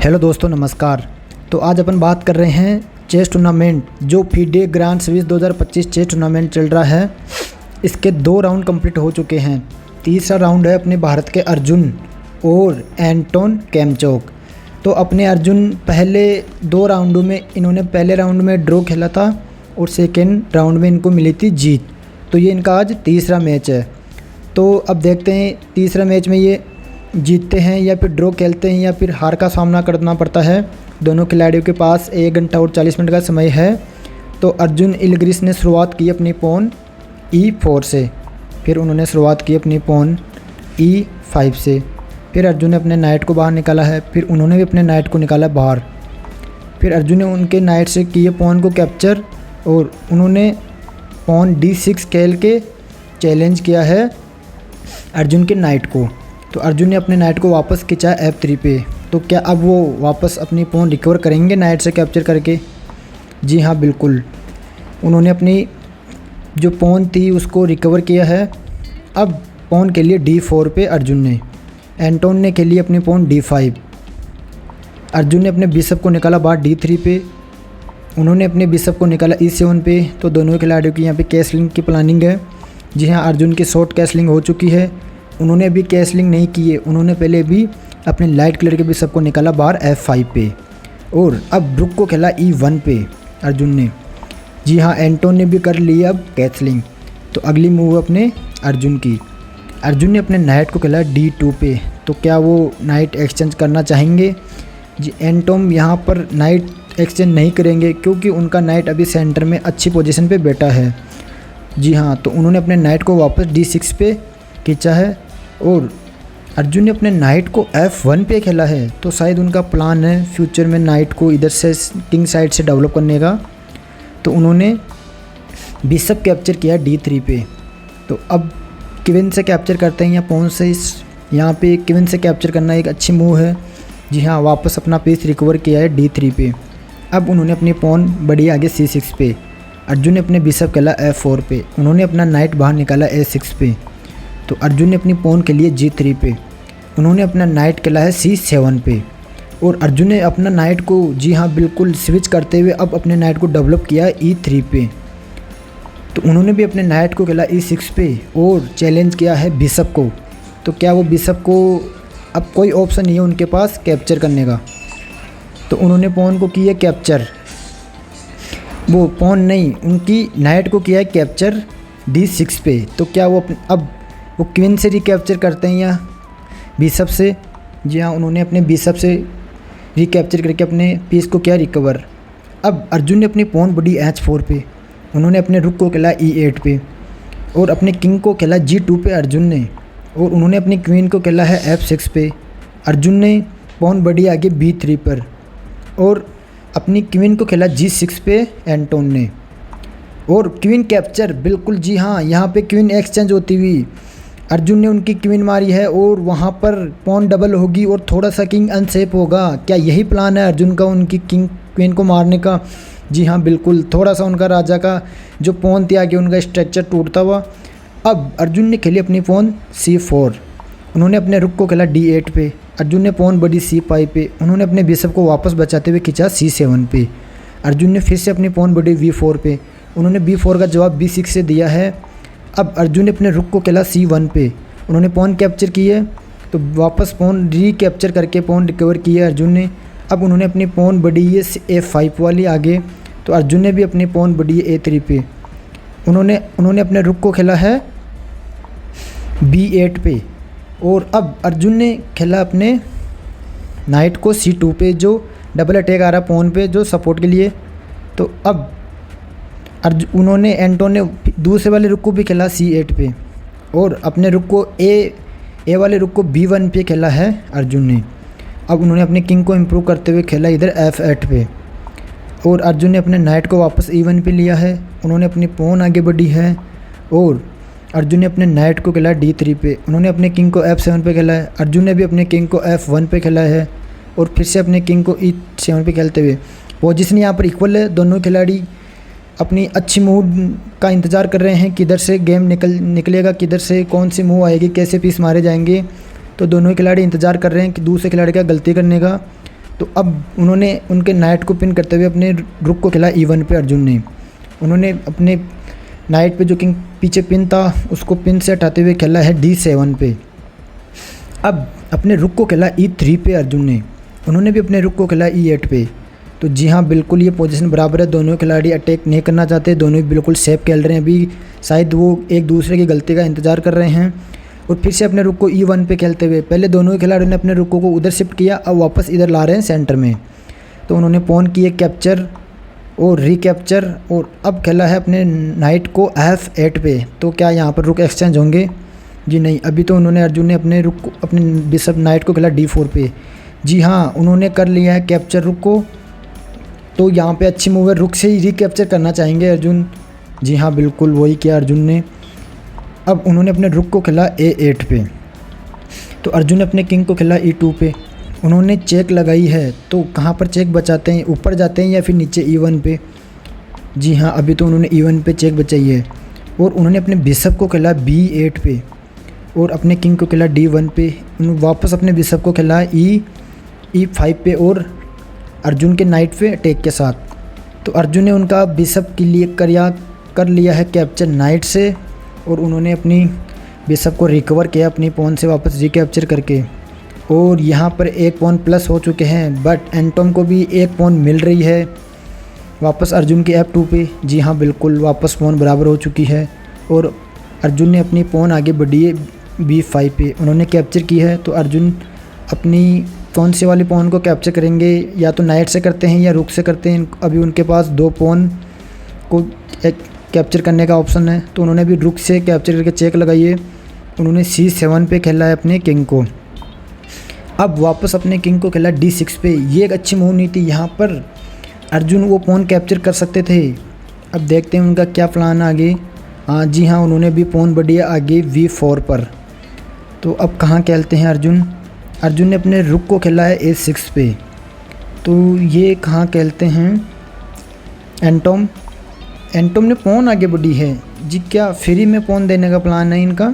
Hello दोस्तों, नमस्कार। तो आज अपन बात कर रहे हैं चेस टूर्नामेंट, जो FIDE grand Swiss 2025 chess tournament चल रहा है। इसके 2 राउंड कंप्लीट हो चुके हैं। तीसरा राउंड है अपने भारत के अर्जुन और एंटोन कैमचोक। तो अपने अर्जुन पहले 2 राउंडों में इन्होंने पहले राउंड में ड्रॉ खेला था और सेकेंड राउंड में इनको मिली थी जीत। तो ये इनका आज तीसरा मैच है। तो अब देखते हैं तीसरा मैच में ये जीतते हैं या फिर ड्रॉ खेलते हैं या फिर हार का सामना करना पड़ता है। दोनों खिलाड़ियों के पास 1 घंटा और 40 मिनट का समय है। तो अर्जुन इलग्रिस ने शुरुआत की अपनी पॉन E4 से, फिर उन्होंने शुरुआत की अपनी पॉन E5 से, फिर अर्जुन ने अपने नाइट को बाहर निकाला है, फिर उन्होंने भी अपने नाइट को निकाला बाहर। फिर अर्जुन ने उनके नाइट से किए पॉन को कैप्चर और उन्होंने पॉन D6 खेल के चैलेंज किया है अर्जुन के नाइट को। तो अर्जुन ने अपने नाइट को वापस खींचा F3 पे। तो क्या अब वो वापस अपनी पॉन रिकवर करेंगे नाइट से कैप्चर करके? जी हाँ, बिल्कुल। उन्होंने अपनी जो पॉन थी उसको रिकवर किया है। अब पॉन के लिए D4 पे अर्जुन ने, एंटोन ने खेली अपनी पॉन D5। अर्जुन ने अपने बिशप को निकाला बाहर D3 पे, उन्होंने अपने बिशप को निकाला E7 पे। तो दोनों खिलाड़ियों की यहाँ पे कैसलिंग की प्लानिंग है। जी हाँ, अर्जुन की शॉर्ट कैसलिंग हो चुकी है, उन्होंने अभी कैसलिंग नहीं की है। उन्होंने पहले भी अपने लाइट कलर के बिशप को निकाला बाहर F5 पे और अब रुक को खेला E1 पे अर्जुन ने। जी हाँ, एंटोन ने भी कर ली अब कैसलिंग। तो अगली मूव अपने अर्जुन की, अर्जुन ने अपने नाइट को खेला D2 पे। तो क्या वो नाइट एक्सचेंज करना चाहेंगे? जी, एंटोन यहाँ पर नाइट एक्सचेंज नहीं करेंगे क्योंकि उनका नाइट अभी सेंटर में अच्छी पोजीशन पे बैठा है। जी हाँ, तो उन्होंने अपने नाइट को वापस D6 पे खींचा है और अर्जुन ने अपने नाइट को F1 पे खेला है। तो शायद उनका प्लान है फ्यूचर में नाइट को इधर से किंग साइड से डेवलप करने का। तो उन्होंने बिशप कैप्चर किया D3 पे। तो अब क्वीन से कैप्चर करते हैं या पॉन से। यहाँ पे क्वीन से कैप्चर करना एक अच्छी मूव है। जी हाँ, वापस अपना पीस रिकवर किया है D3 पे। अब उन्होंने अपनी पॉन बढ़ी आगे C6 पे। अर्जुन ने अपने बिशप खेला F4 पे, उन्होंने अपना नाइट बाहर निकाला A6 पे। तो अर्जुन ने अपनी पॉन के लिए G3 पे, उन्होंने अपना नाइट खेला है C7 पे और अर्जुन ने अपना नाइट को, जी हाँ बिल्कुल, स्विच करते हुए अब अपने नाइट को डेवलप किया है E3 पे। तो उन्होंने भी अपने नाइट को खेला E6 पे और चैलेंज किया है बिशप को। तो क्या वो बिशप को अब कोई ऑप्शन नहीं है उनके पास कैप्चर करने का। तो उन्होंने पॉन को किया कैप्चर, वो पॉन नहीं, उनकी नाइट को किया है कैप्चर D6 पे। तो क्या वो अब वो क्वीन से रिकैप्चर करते हैं या बिशप से? जी हाँ, उन्होंने अपने बिशप से रिकैप्चर करके अपने पीस को किया रिकवर। अब अर्जुन ने अपनी पॉन बढ़ी H4 पे, उन्होंने अपने रुक को खेला E8 पे और अपने किंग को खेला G2 पे अर्जुन ने, और उन्होंने अपनी क्वीन को खेला है F6 पे। अर्जुन ने पॉन बढ़ी आगे B3 पर और अपनी क्वीन को खेला G6 पे एंटोन ने, और क्वीन कैप्चर। बिल्कुल, जी हाँ, यहाँ पे क्वीन एक्सचेंज होती हुई अर्जुन ने उनकी क्वीन मारी है और वहाँ पर पॉन डबल होगी और थोड़ा सा किंग अनसेफ होगा। क्या यही प्लान है अर्जुन का उनकी क्वीन को मारने का? जी हाँ, बिल्कुल। थोड़ा सा उनका राजा का जो पॉन थी आगे उनका स्ट्रक्चर टूटता हुआ। अब अर्जुन ने खेली अपनी पॉन C4, उन्होंने अपने रुक को खेला D8 पे। अर्जुन ने पॉन बढ़ी C5 पे, उन्होंने अपने बिशप को वापस बचाते हुए खींचा C7 पे। अर्जुन ने फिर से अपनी पॉन बढ़ी V4 पे, उन्होंने B4 का जवाब B6 से दिया है। अब अर्जुन ने अपने रुक को खेला C1 पे, उन्होंने पॉन कैप्चर की है। तो वापस पॉन रिकैप्चर करके पॉन रिकवर की है अर्जुन ने। अब उन्होंने अपनी पॉन बढ़ी है F5 वाली आगे। तो अर्जुन ने भी अपनी पॉन बढ़ी है A3 पे, उन्होंने अपने रुक को खेला है B8 पे और अब अर्जुन ने खेला अपने नाइट को C2 पे, जो डबल अटैक आ रहा पॉन पे जो सपोर्ट के लिए। तो अब उन्होंने एंटोन ने दूसरे वाले रुक को भी खेला C8 पे और अपने रुक को ए वाले रुक को B1 पे खेला है अर्जुन ने। अब उन्होंने अपने किंग को इम्प्रूव करते हुए खेला इधर F8 पे और अर्जुन ने अपने नाइट को वापस E1 पे लिया है। उन्होंने अपनी पॉन आगे बढ़ी है और अर्जुन ने अपने नाइट को खेला D3 पे, उन्होंने अपने किंग को F7 पे खेला है। अर्जुन ने भी अपने किंग को F1 पे खेला है और फिर से अपने किंग को E7 पे खेलते हुए पोजीशन यहाँ पर इक्वल है। दोनों खिलाड़ी अपनी अच्छी मूव का इंतज़ार कर रहे हैं, किधर से गेम निकलेगा, किधर से कौन सी मूव आएगी, कैसे पीस मारे जाएंगे। तो दोनों खिलाड़ी इंतज़ार कर रहे हैं कि दूसरे खिलाड़ी का गलती करने का। तो अब उन्होंने उनके नाइट को पिन करते हुए अपने रुक को खेला E1 पे अर्जुन ने। उन्होंने अपने नाइट पे जो किंग पीछे पिन था उसको पिन से हटाते हुए खेला है D7 पे। अब अपने रुक को खेला E3 पे अर्जुन ने। उन्होंने भी अपने रुक को खेला E8 पे। तो जी हाँ, बिल्कुल ये पोजीशन बराबर है। दोनों खिलाड़ी अटैक नहीं करना चाहते, दोनों ही बिल्कुल सेफ खेल रहे हैं। अभी शायद वो एक दूसरे की गलती का इंतज़ार कर रहे हैं। और फिर से अपने रुक को E1 पे खेलते हुए पहले दोनों ही खिलाड़ियों ने अपने रुकों को उधर शिफ्ट किया, अब वापस इधर ला रहे हैं सेंटर में। तो उन्होंने पॉन किए कैप्चर और रिकैप्चर, और अब खेला है अपने नाइट को F8 पे। तो क्या यहाँ पर रुक एक्सचेंज होंगे? जी नहीं, अभी तो उन्होंने अर्जुन ने अपने रुक को अपने बिशप नाइट को खेला D4 पे। जी हाँ, उन्होंने कर लिया है कैप्चर रुक को। तो यहाँ पे अच्छी मूव है, रुक से ही रिकैप्चर करना चाहेंगे अर्जुन। जी हाँ, बिल्कुल वही किया अर्जुन ने। अब उन्होंने अपने रुक को खेला A8 पे। तो अर्जुन ने अपने किंग को खेला E2 पे। उन्होंने चेक लगाई है, तो कहाँ पर चेक बचाते हैं, ऊपर जाते हैं या फिर नीचे E1 पे? जी हाँ, अभी तो उन्होंने E1 पे चेक बचाई है। और उन्होंने अपने बिशप को खेला B8 पे और अपने किंग को खेला D1 पे। उन्होंने वापस अपने बिशप को खेला E5 पे और अर्जुन के नाइट पे अटैक के साथ। तो अर्जुन ने उनका बिशप के लिए कर लिया है कैप्चर नाइट से, और उन्होंने अपनी बिशप को रिकवर किया अपनी पॉन से वापस रिकैप्चर करके। और यहाँ पर एक पॉन प्लस हो चुके हैं, बट एंटोम को भी एक पॉन मिल रही है वापस अर्जुन के F2 पे। जी हाँ, बिल्कुल वापस पॉन बराबर हो चुकी है और अर्जुन ने अपनी पॉन आगे बढ़ी है B5 पे। उन्होंने कैप्चर की है, तो अर्जुन अपनी कौन से वाली पॉन को कैप्चर करेंगे, या तो नाइट से करते हैं या रुक से करते हैं। अभी उनके पास दो पॉन को कैप्चर करने का ऑप्शन है, तो उन्होंने भी रुक से कैप्चर करके चेक लगाई है। उन्होंने C7 पे खेला है अपने किंग को। अब वापस अपने किंग को खेला D6 पे। ये एक अच्छी मूव नहीं थी, यहाँ पर अर्जुन वो पॉन कैप्चर कर सकते थे। अब देखते हैं उनका क्या प्लान आगे। हाँ जी हाँ, उन्होंने भी पॉन बढ़ी है आगे V4 पर। तो अब कहाँ खेलते हैं अर्जुन? अर्जुन ने अपने रुक को खेला है A6 पे। तो ये कहाँ खेलते हैं? एंटोम ने पॉन आगे बढ़ी है। जी, क्या फ्री में पॉन देने का प्लान है इनका?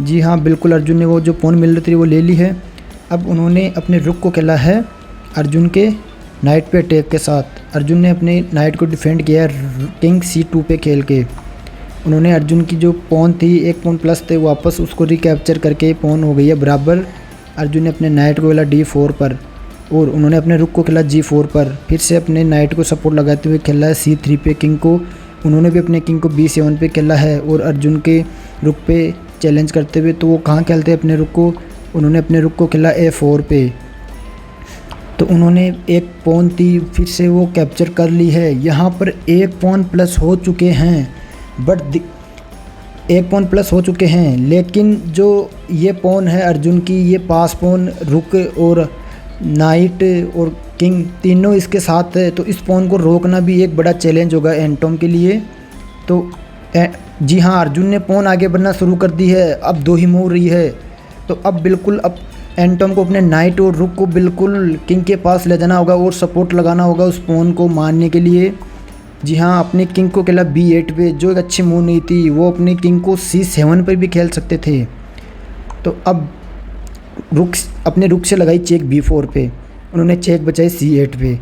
जी हाँ, बिल्कुल अर्जुन ने वो जो पॉन मिल रही थी वो ले ली है। अब उन्होंने अपने रुक को खेला है अर्जुन के नाइट पे अटैक के साथ। अर्जुन ने अपने नाइट को डिफेंड किया किंग C2 पे खेल के। उन्होंने अर्जुन की जो पॉन थी, एक पॉन प्लस थे, वापस उसको रिकैप्चर करके पॉन हो गई है बराबर। अर्जुन ने अपने नाइट को खेला D4 पर और उन्होंने अपने रुक को खेला G4 पर। फिर से अपने नाइट को सपोर्ट लगाते हुए खेला है C3 पे किंग को। उन्होंने भी अपने किंग को B7 पे खेला है और अर्जुन के रुक पे चैलेंज करते हुए। तो वो कहाँ खेलते हैं अपने रुक को? उन्होंने अपने रुक को खेला A4 पे। तो उन्होंने एक पॉन थी, फिर से वो कैप्चर कर ली है। यहाँ पर एक पॉन प्लस हो चुके हैं, बट एक पॉन प्लस हो चुके हैं, लेकिन जो ये पॉन है अर्जुन की, ये पास पॉन रुक और नाइट और किंग तीनों इसके साथ है। तो इस पॉन को रोकना भी एक बड़ा चैलेंज होगा एंटोम के लिए। तो जी हाँ, अर्जुन ने पॉन आगे बढ़ना शुरू कर दी है। अब दो ही मूव रही है, तो अब बिल्कुल अब एंटोम को अपने नाइट और रुक को बिल्कुल किंग के पास ले जाना होगा और सपोर्ट लगाना होगा उस पॉन को मारने के लिए। जी हाँ, अपने किंग को खेला B8 पे, जो एक अच्छी मूव नहीं थी। वो अपने किंग को C7 पर भी खेल सकते थे। तो अब अपने रुक से लगाई चेक B4 पे। उन्होंने चेक बचाई C8 पे।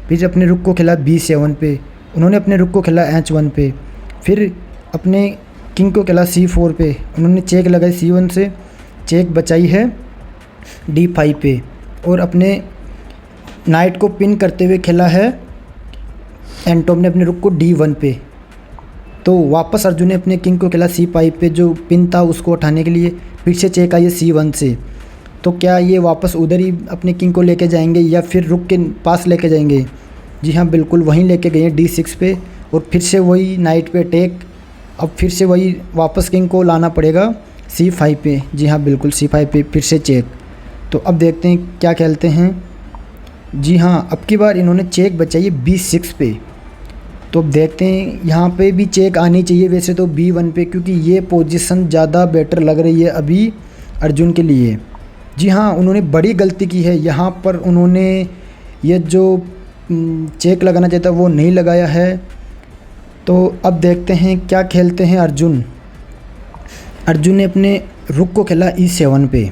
फिर अपने रुक को खेला B7 पे। उन्होंने अपने रुक को खेला H1 पे। फिर अपने किंग को खेला C4 पे। उन्होंने चेक लगाई C1 से, चेक बचाई है D5 पे और अपने नाइट को पिन करते हुए खेला है एंटोम ने अपने रुक को D1 पे। तो वापस अर्जुन ने अपने किंग को खेला C5 पे, जो पिन था उसको उठाने के लिए। फिर से चेक आई है C1 से। तो क्या ये वापस उधर ही अपने किंग को लेके जाएंगे या फिर रुक के पास लेके जाएंगे? जी हाँ, बिल्कुल वहीं लेके गए हैं D6 पे और फिर से वही नाइट पे अटैक। अब फिर से वही वापस किंग को लाना पड़ेगा C5 पे। जी हाँ, बिल्कुल C5 पे फिर से चेक। तो अब देखते हैं क्या खेलते हैं। जी हाँ, अब की बार इन्होंने चेक बचाई है B6 पे। तो अब देखते हैं, यहाँ पे भी चेक आनी चाहिए वैसे तो B1 पे, क्योंकि ये पोजीशन ज़्यादा बेटर लग रही है अभी अर्जुन के लिए। जी हाँ, उन्होंने बड़ी गलती की है यहाँ पर। उन्होंने ये जो चेक लगाना चाहता वो नहीं लगाया है। तो अब देखते हैं क्या खेलते हैं अर्जुन। अर्जुन ने अपने रुक को खेला E7 पे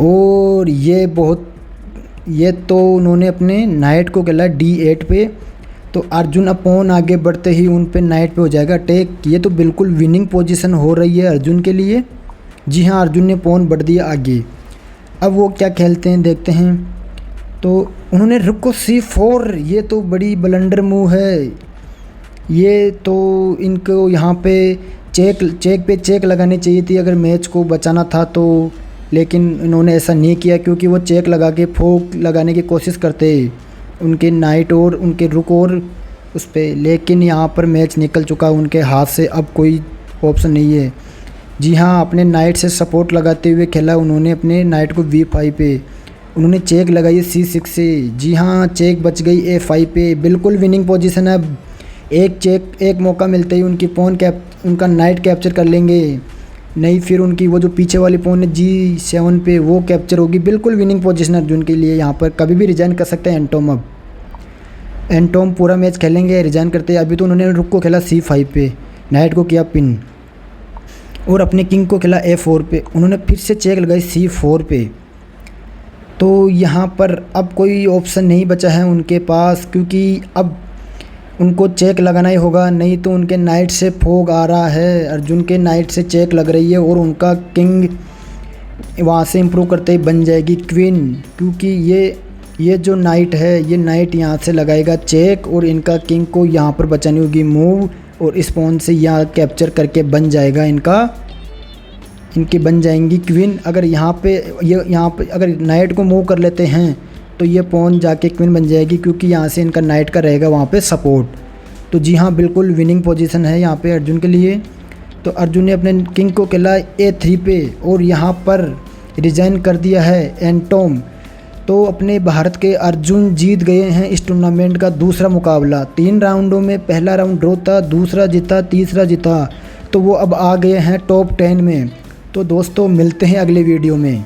और ये बहुत ये तो उन्होंने अपने नाइट को खेला D8 पे। तो अर्जुन अब पॉन आगे बढ़ते ही उन पे नाइट पे हो जाएगा अटैक। ये तो बिल्कुल विनिंग पोजीशन हो रही है अर्जुन के लिए। जी हाँ, अर्जुन ने पॉन बढ़ दिया आगे। अब वो क्या खेलते हैं देखते हैं। तो उन्होंने रुक को C4, ये तो बड़ी ब्लंडर मूव है। ये तो इनको यहाँ पे चेक लगानी चाहिए थी अगर मैच को बचाना था तो, लेकिन इन्होंने ऐसा नहीं किया क्योंकि वो चेक लगा के फोक लगाने की कोशिश करते उनके नाइट और उनके रुक और उस पर, लेकिन यहाँ पर मैच निकल चुका उनके हाथ से, अब कोई ऑप्शन नहीं है। जी हाँ, अपने नाइट से सपोर्ट लगाते हुए खेला उन्होंने अपने नाइट को V5 पे। उन्होंने चेक लगाई C6 से। जी हाँ, चेक बच गई A5 पे। बिल्कुल विनिंग पोजीशन है। अब एक मौका मिलते ही उनका नाइट कैप्चर कर लेंगे, नहीं फिर उनकी वो जो पीछे वाली पॉन है G7 पे वो कैप्चर होगी। बिल्कुल विनिंग पोजीशन अर्जुन के लिए। यहाँ पर कभी भी रिजाइन कर सकते हैं एंटोम। अब एंटोम पूरा मैच खेलेंगे रिजाइन करते हैं। अभी तो उन्होंने रुक को खेला C5 पे, नाइट को किया पिन और अपने किंग को खेला A4 पे। उन्होंने फिर से चेक लगाई C4 पे। तो यहाँ पर अब कोई ऑप्शन नहीं बचा है उनके पास, क्योंकि अब उनको चेक लगाना ही होगा, नहीं तो उनके नाइट से फोग आ रहा है। अर्जुन के नाइट से चेक लग रही है और उनका किंग वहाँ से इम्प्रूव करते ही बन जाएगी क्वीन, क्योंकि ये जो नाइट है ये नाइट यहाँ से लगाएगा चेक और इनका किंग को यहाँ पर बचानी होगी मूव, और इस पॉन से यहाँ कैप्चर करके बन जाएगा इनकी बन जाएंगी क्वीन। अगर यहाँ पे अगर नाइट को मूव कर लेते हैं तो ये पॉन जाके क्वीन बन जाएगी, क्योंकि यहाँ से इनका नाइट का रहेगा वहाँ पे सपोर्ट। तो जी हाँ, बिल्कुल विनिंग पोजीशन है यहाँ पे अर्जुन के लिए। तो अर्जुन ने अपने किंग को खेला A3 पे और यहाँ पर रिजाइन कर दिया है एंटोम। तो अपने भारत के अर्जुन जीत गए हैं इस टूर्नामेंट का दूसरा मुकाबला। 3 राउंडों में पहला राउंड ड्रॉ था, दूसरा जीता, तीसरा जीता। तो वो अब आ गए हैं टॉप 10 में। तो दोस्तों मिलते हैं अगले वीडियो में।